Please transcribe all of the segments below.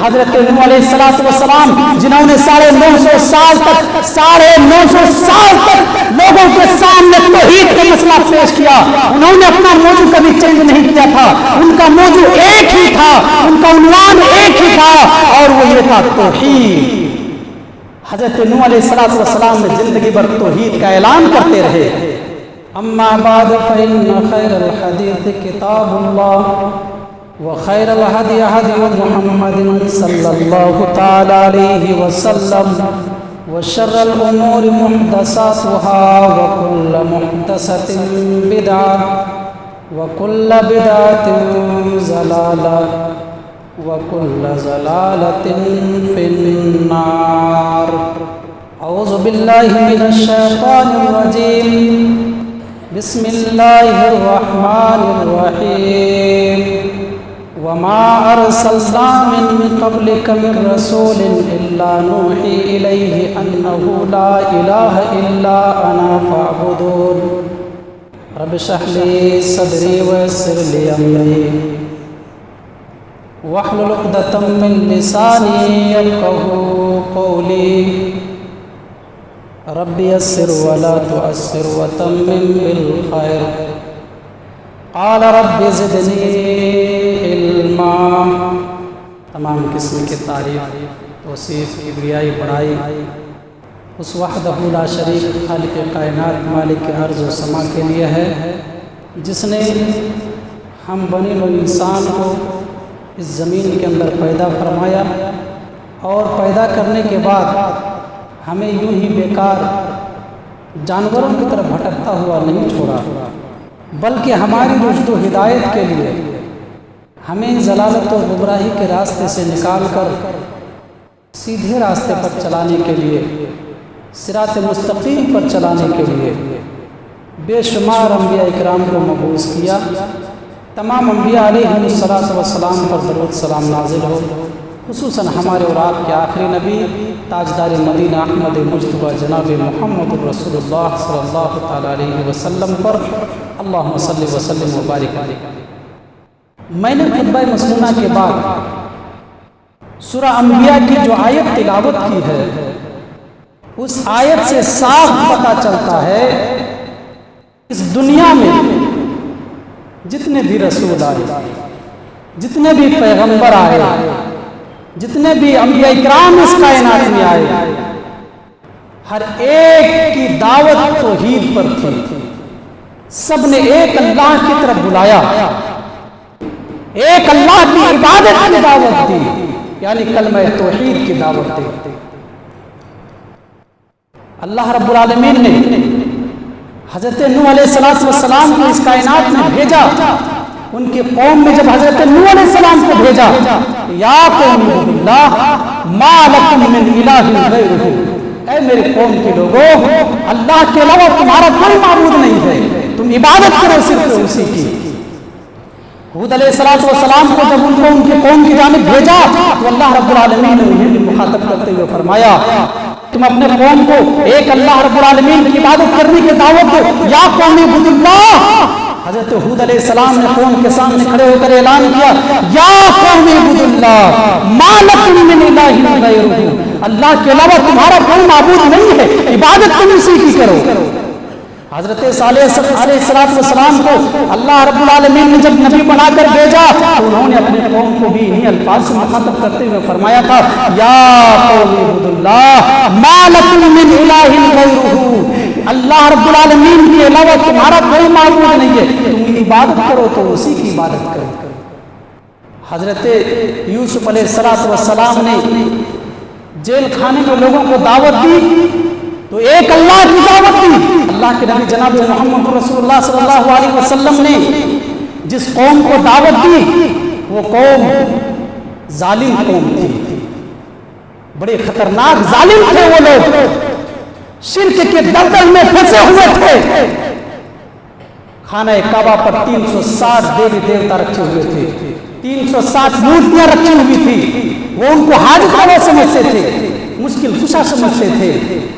حضرت نوح علیہ السلام جنہوں نے 950 سال تک لوگوں کے سامنے توحید کا مسئلہ پیش کیا، انہوں نے اپنا موضوع کبھی چینج نہیں کیا تھا، ان کا موضوع ایک ہی تھا، ان کا عنوان ایک ہی تھا، اور وہ یہ تھا توحید۔ حضرت نوح علیہ السلام نے زندگی بھر توحید کا اعلان کرتے رہے۔ اما بعد فإن خير الحديث كتاب الله وخير الهدي هدي محمد صلى الله تعالى عليه وسلم وشر الأمور محدثاتها وكل محدثة بدعة وكل بدعة ضلالة وكل ضلالة في النار۔ أعوذ بالله من الشيطان الرجيم، بسم الله الرحمن الرحيم۔ وما أرسلنا من قبلك من رسول إلا نوحي إليه أنه لا إله إلا أنا فاعبدون۔ رب اشرح لي صدري ويسر لي أمري واحلل عقدة من لساني يفقهوا قولي۔ رب يسر ولا تعسر وتمم بالخير۔ قال رب زدني علما۔ تمام قسم کی تعریف، توصیف، کبریائی، بڑائی اس وحدہ لا شریک خالق کائنات مالک ارض و سما کے لیے ہے، جس نے ہم بنی نوع انسان کو اس زمین کے اندر پیدا فرمایا، اور پیدا کرنے کے بعد ہمیں یوں ہی بیکار جانوروں کی طرف بھٹکتا ہوا نہیں چھوڑا، بلکہ ہماری رشد و ہدایت کے لیے ہمیں ضلالت و گمراہی کے راستے سے نکال کر سیدھے راستے پر چلانے کے لیے، صراط مستقیم پر چلانے کے لیے بے شمار انبیاء اکرام کو مبعوث کیا۔ تمام انبیاء علیہ السلام پر درود سلام نازل ہو، خصوصاً ہمارے اور آپ کے آخری نبی تاجدار مدینہ احمد مجتبیٰ جناب محمد رسول اللہ صلی اللہ تعالیٰ علیہ وسلم پر اللہم صلی وسلم وبارک علیہ۔ میں نے خطبہ مسنونہ کے بعد سورہ انبیاء کی جو آیت تلاوت کی ہے، اس آیت سے صاف پتہ چلتا ہے اس دنیا میں جتنے بھی رسول آئے، جتنے بھی پیغمبر آئے، جتنے بھی انبیاء اکرام اس کائنات میں آئے، ہر ایک کی دعوت توحید پر تھی۔ سب نے ایک اللہ کی طرف بلایا، ایک اللہ کی عبادت کی دعوت دی، یعنی کلمہ توحید کی دعوت دی۔ اللہ رب العالمین نے حضرت نوح علیہ السلام کو اس کائنات میں بھیجا۔ ان کی قوم میں جب حضرت نوح علیہ السلام کو بھیجا، یا قوم اللہ ما لکم من الہ غیرہ، اے میرے قوم کے لوگوں، اللہ کے علاوہ تمہارا کوئی معبود نہیں ہے، تم عبادت کرو صرف اسی کی۔ حود علیہ السلام کو جب ان کو ان کی قوم کی جانب بھیجا تو اللہ رب العالمین نے انہیں مخاطب کرتے ہوئے فرمایا، تم اپنے قوم کو ایک اللہ رب العالمین کی عبادت کرنے کی دعوت دو، یا قوم اعبدوا اللہ۔ حضرت حود علیہ السلام نے قوم کے سامنے کھڑے ہو کر اعلان کیا، یا قوم اعبدوا اللہ ما لکم من الہ غیرہ، اللہ کے علاوہ تمہارا کوئی معبود نہیں ہے، عبادت تم اسی کی کرو۔ حضرت صالح علیہ السلام کو اللہ رب العالمین نے جب نبی بنا کر بھیجا تو انہوں نے اپنے قوم کو بھی انہی الفاظ سے مخاطب کرتے ہوئے فرمایا تھا، یا قوم اعبدوا اللہ ما لکم من الہ غیرہ، اللہ رب العالمین کے علاوہ تمہارا کوئی معبود نہیں ہے، تم عبادت کرو تو اسی کی عبادت کرو۔ حضرت یوسف علیہ السلام نے جیل خانے کے لوگوں کو دعوت دی تو ایک اللہ کی دعوت دی۔ اللہ کے نبی جناب محمد رسول اللہ صلی اللہ علیہ وسلم نے جس قوم کو دعوت دی وہ قوم ظالم قوم تھی، بڑے خطرناک ظالم تھے وہ لوگ، شرک کے دلدل میں پھنسے ہوئے تھے۔ خانہ کعبہ پر 360 دیوی دیوتا رکھے ہوئے تھے، 360 مورتیاں رکھی ہوئی تھی، وہ ان کو حاجت روا سمجھتے تھے، مشکل کشا سمجھتے تھے،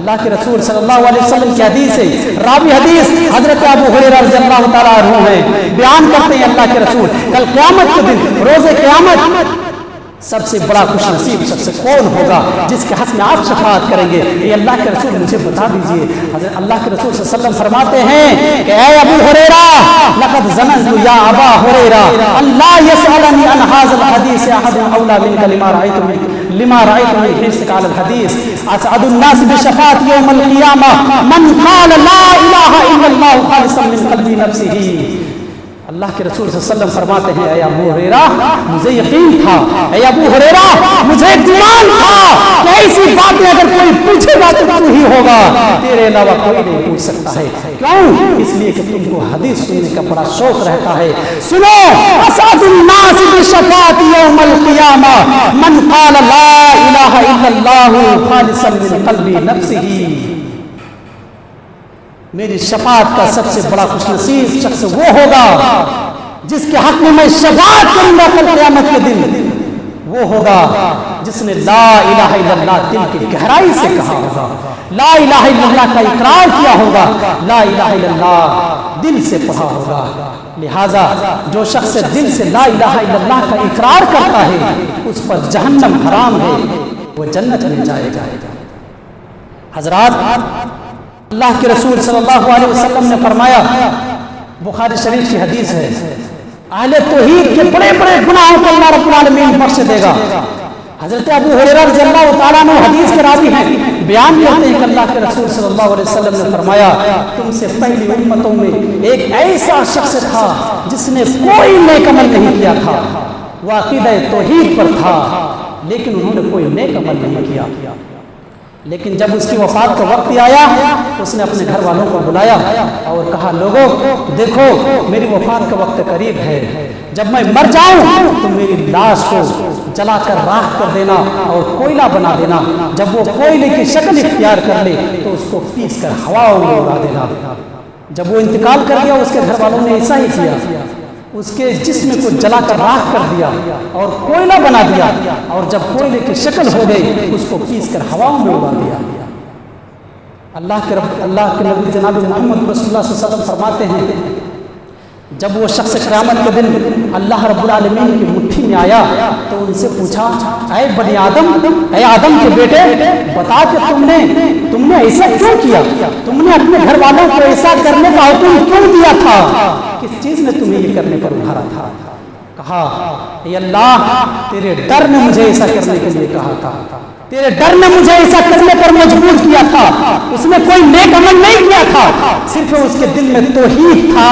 اللہ کے رسول صلی اللہ علیہ وسلم کی حدیث ہے، راوی حدیث حضرت ابو ہریرہ رضی اللہ تعالیٰ عنہ ہے، بیان کرتے ہیں اللہ کے رسول کل قیامت کے دن روز قیامت سب سے بڑا خوش نصیب شخص کون ہوگا جس کے حق میں آپ شفاعت کریں گے؟ یہ اللہ کے رسول مجھے بتا دیجئے۔ حضرت اللہ کے رسول صلی اللہ علیہ وسلم فرماتے ہیں کہ اے ابو ہریرہ لقد ظننت یا ابا ہریرہ اللہ يسألنی عن هذا الحدیث احد اولا منک لما رأيت من حرصك على الحديث اسعد الناس بشفاعت یوم القیامہ من قال لا الہ الا اللہ خالصا من قلب نفسه۔ اللہ کے رسول صلی اللہ علیہ وسلم فرماتے ہیں اے ابو ہریرہ مجھے یقین تھا، اے ابو ہریرہ مجھے گمان تھا کہ ایسی باتیں اگر کوئی پوچھے گا تو تو ہی ہوگا، تیرے علاوہ کوئی نہیں پوچھ سکتا ہے۔ کیوں؟ اس لیے کہ تم کو حدیث سننے کا بڑا شوق رہتا ہے۔ سنو اسعد الناس بشفاعت یوم القیامہ من قال لا الہ الا اللہ خالصا من قلب نفسه۔ میری شفاعت کا سب سے بڑا خوش نصیب شخص وہ ہوگا جس کے حق میں شفاعت کروں گا کل قیامت کے دن، وہ ہوگا جس نے لا الہ الا اللہ دل کی گہرائی سے کہا ہوگا، لا الہ الا اللہ کا اقرار کیا ہوگا، لا الہ الا اللہ دل سے پڑھا ہوگا۔ لہٰذا جو شخص دل سے لا الہ الا اللہ کا اقرار کرتا ہے اس پر جہنم حرام ہے، وہ جنت میں جائے گا۔ حضرات اللہ کے رسول صلی اللہ علیہ وسلم نے فرمایا، بخاری شریف کی حدیث ہے، اہل توحید کے بڑے بڑے گناہوں کو اللہ رب العالمین بخش دے گا۔ حضرت ابو ہریرہ رضی اللہ تعالیٰ عنہ حدیث کے راوی ہیں، بیان کرتے ہیں کہ اللہ کے رسول صلی اللہ علیہ وسلم نے فرمایا تم سے پہلی امتوں میں ایک ایسا شخص تھا جس نے کوئی نیک عمل نہیں کیا تھا، وہ عقیدہ توحید پر تھا لیکن انہوں نے کوئی نیک عمل نہیں کیا، لیکن جب اس کی وفات کا وقت آیا اس نے اپنے گھر والوں کو بلایا اور کہا لوگوں دیکھو میری وفات کا وقت قریب ہے، جب میں مر جاؤں تو میری لاش کو جلا کر راکھ کر دینا اور کوئلہ بنا دینا، جب وہ کوئلے کی شکل اختیار کر لے تو اس کو پیس کر ہواؤں میں اڑا دینا۔ جب وہ انتقال کر گیا اس کے گھر والوں نے ایسا ہی کیا، اس کے جسم کو جلا کر راکھ کر دیا اور کوئلہ بنا دیا، اور جب کوئلے کی شکل ہو گئی اس کو پیس کر ہواؤں میں اڑا دیا۔ اللہ کے نبی جناب محمد رسول اللہ صلی اللہ علیہ وسلم فرماتے ہیں جب وہ شخص قیامت کے دن اللہ رب العالمین کی مٹھی میں آیا تو ان سے پوچھا اے بنی آدم، اے آدم کے بیٹے بتا کہ تم نے ایسا کیوں کیا، تم نے اپنے گھر والوں کو ایسا کرنے کا حکم کیوں دیا تھا، کس چیز نے تمہیں یہ کرنے پر ابھارا تھا؟ کہا اے اللہ تیرے ڈر نے مجھے ایسا کرنے کے لیے کہا تھا، تیرے ڈر نے مجھے ایسا کرنے پر مجبور کیا تھا۔ اس نے کوئی نیک عمل نہیں کیا تھا، صرف اس کے دل میں توحید تھا،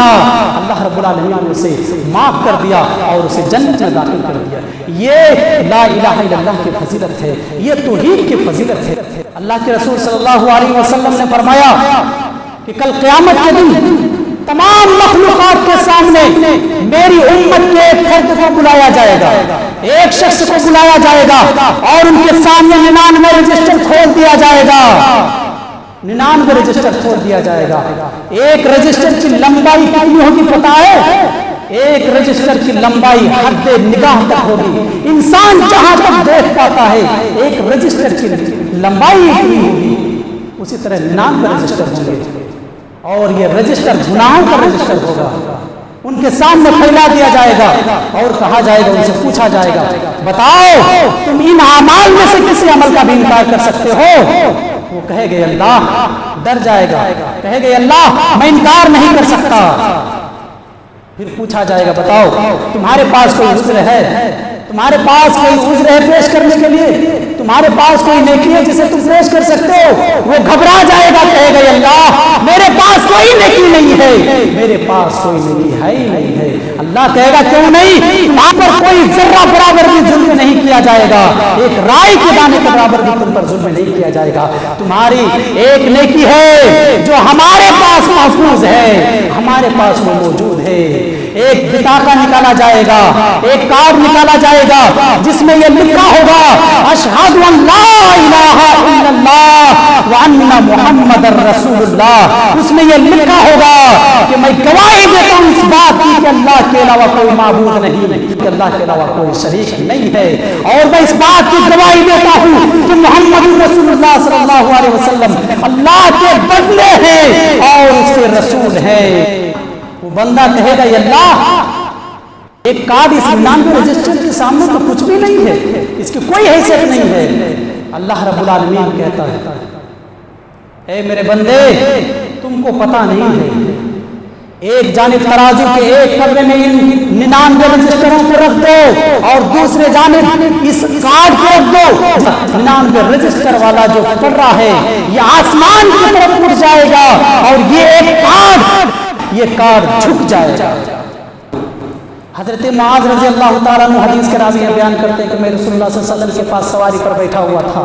اللہ رب العالمین نے اسے معاف کر دیا اور اسے جنت میں داخل کر دیا۔ یہ لا الہ الا اللہ کی فضیلت ہے، یہ توحید کی فضیلت ہے۔ اللہ کے رسول صلی اللہ علیہ وسلم نے فرمایا کہ کل قیامت کے دن تمام مخلوقات کے سامنے میری امت کے ایک فرد کو بلایا جائے گا، ایک شخص کو بلایا جائے گا اور ان کے سامنے 99 رجسٹر کھول دیا جائے گا، 99 رجسٹر کھول دیا جائے گا۔ ایک رجسٹر کی لمبائی کتنی ہوگی پتہ ہے؟ ایک رجسٹر کی لمبائی حد نگاہ تک ہوگی، انسان جہاں تک دیکھ پاتا ہے ایک رجسٹر کی لمبائی اتنی ہوگی، اسی طرح 99 رجسٹر ہوں گے اور یہ رجسٹر گناہوں کا رجسٹر ہوگا، ان کے سامنے پھیلا دیا جائے گا اور کہا جائے گا، ان سے پوچھا جائے گا بتاؤ تم ان اعمال میں سے کسی عمل کا بھی انکار کر سکتے ہو؟ وہ کہے گے اللہ، ڈر جائے گا، کہے گے اللہ میں انکار نہیں کر سکتا۔ پھر پوچھا جائے گا بتاؤ تمہارے پاس کوئی عذر ہے، تمہارے پاس کوئی عذر ہے پیش کرنے کے لیے، تمہارے پاس کوئی نیکی ہے جسے تم پیش کر سکتے ہو؟ وہ گھبرا جائے گا، کہے گا اللہ میرے پاس کوئی نیکی نہیں ہے، میرے پاس کوئی نیکی ہے ہی نہیں ہے۔ اللہ کہے گا کیوں نہیں؟ تمہاں پر کوئی ذرہ برابر بھی ظلم نہیں کیا جائے گا، ایک رائی کے دانے کے برابر بھی تم پر ظلم نہیں کیا جائے گا۔ تمہاری ایک نیکی ہے جو ہمارے پاس محفوظ ہے، ہمارے پاس وہ موجود ہے۔ ایک بطاقہ نکالا جائے گا، ایک کارڈ نکالا جائے گا جس میں یہ لکھا ہوگا اشہد ان لا الہ الا اللہ وان محمد رسول اللہ۔ اس میں یہ لکھا ہوگا کہ میں گواہی دیتا ہوں اس بات کی کہ اللہ کے علاوہ کوئی معبود نہیں، کہ اللہ کے علاوہ کوئی شریک نہیں ہے، اور میں اس بات کی گواہی دیتا ہوں کہ محمد رسول اللہ صلی اللہ علیہ وسلم اللہ کے بندے ہیں اور اس کے رسول ہیں۔ وہ بندہ کہے گا یا اللہ ایک کارڈ اس 99 رجسٹر کے سامنے تو کچھ بھی نہیں ہے، اس کی کوئی حیثیت نہیں ہے۔ اللہ رب العالمین کہتا ہے اے میرے بندے تم کو پتہ نہیں ہے، ایک جانب ترازو کے ایک پلے میں ان 99 رجسٹروں کو رکھ دو اور دوسرے جانب اس کارڈ کو رکھ دو۔ 99 رجسٹر والا جو پڑھ رہا ہے یہ آسمان کی طرف اٹھ جائے گا اور یہ کارڈ جھک جائے گا۔ حضرت معاذ رضی اللہ تعالیٰ عنہ حدیث کے راوی بیان کرتے ہیں کہ میں رسول اللہ صلی اللہ علیہ وسلم کے پاس سواری پر بیٹھا ہوا تھا،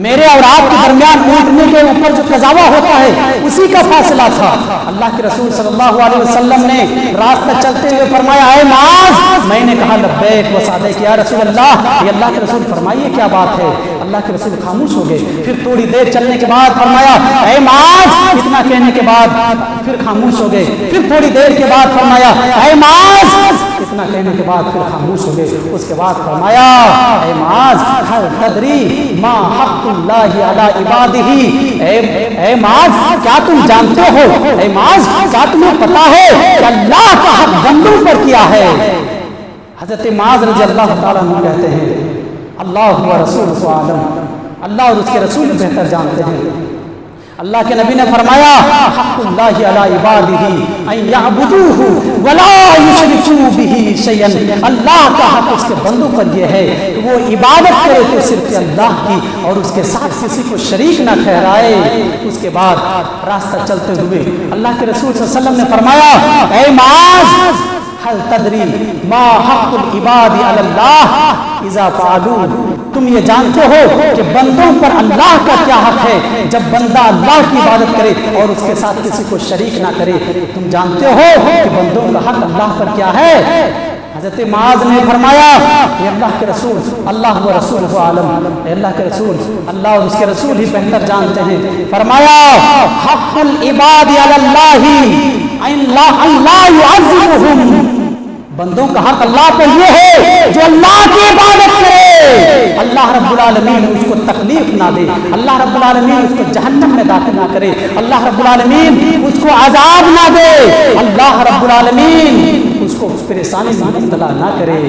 میرے اور آپ کے درمیان اونٹنے کے اوپر جو قضاوہ ہوتا ہے اسی کا فاصلہ تھا۔ اللہ کے رسول صلی اللہ علیہ وسلم نے راستہ چلتے ہوئے فرمایا اے معاذ، میں نے کہا لبیک و سعدیک یا رسول اللہ، یہ اللہ کے رسول فرمائیے کیا بات ہے۔ اللہ کے رسول خاموش ہو گئے، پھر تھوڑی دیر چلنے کے بعد فرمایا اے معاذ، اتنا کہنے کے بعد پھر خاموش ہو گئے، پھر تھوڑی دیر کے بعد فرمایا اے معاذ، اتنا کہنے کے بعد پھر خاموش ہو گئے، اس کے بعد فرمایا اے معاذ هل تدری ما حق اللہ علی عبادہ، اے معاذ کیا تم جانتے ہو، اے معاذ کیا تمہیں پتا ہے کہ اللہ کا حق بندوں پر کیا ہے۔ حضرت معاذ رضی اللہ تعالیٰ عنہ کہتے ہیں اللہ و رسول عالم، اللہ اور اس کے رسول بہتر جانتے ہیں۔ اللہ کے نبی نے فرمایا حق اللہ علی عبادہ ان یعبدوہ ولا یشرکوا بہ شیئا، اللہ کا حق اس کے بندوں پر یہ ہے کہ وہ عبادت کرے تو صرف اللہ کی اور اس کے ساتھ کسی کو شریک نہ ٹھہرائے۔ اس کے بعد راستہ چلتے ہوئے اللہ کے رسول صلی اللہ علیہ وسلم نے فرمایا اے معاذ هل تدری ما حق العباد علی اللہ اذا فعلوا، تم یہ جانتے ہو کہ بندوں پر اللہ کا کیا حق ہے جب بندہ اللہ کی عبادت کرے اور اس کے ساتھ کسی کو شریک نہ کرے؟ تم جانتے ہو کہ بندوں کا حق اللہ پر کیا ہے؟ حضرت معاذ نے فرمایا یہ اللہ کے رسول اللہ و رسول عالم، اے اللہ کے رسول اللہ اور اس کے رسول ہی بہتر جانتے ہیں۔ فرمایا حق العباد علی اللہ ان لا يعذبهم، بندوں کا حق اللہ پر یہ ہے جو اللہ کی عبادت کرے اللہ رب العالمین اس کو تکلیف نہ دے، اللہ رب العالمین اس کو جہنم میں داخل نہ کرے، اللہ رب العالمین اس کو عذاب نہ دے، اللہ رب العالمین اس کو پریشانی میں مبتلا نہ کرے۔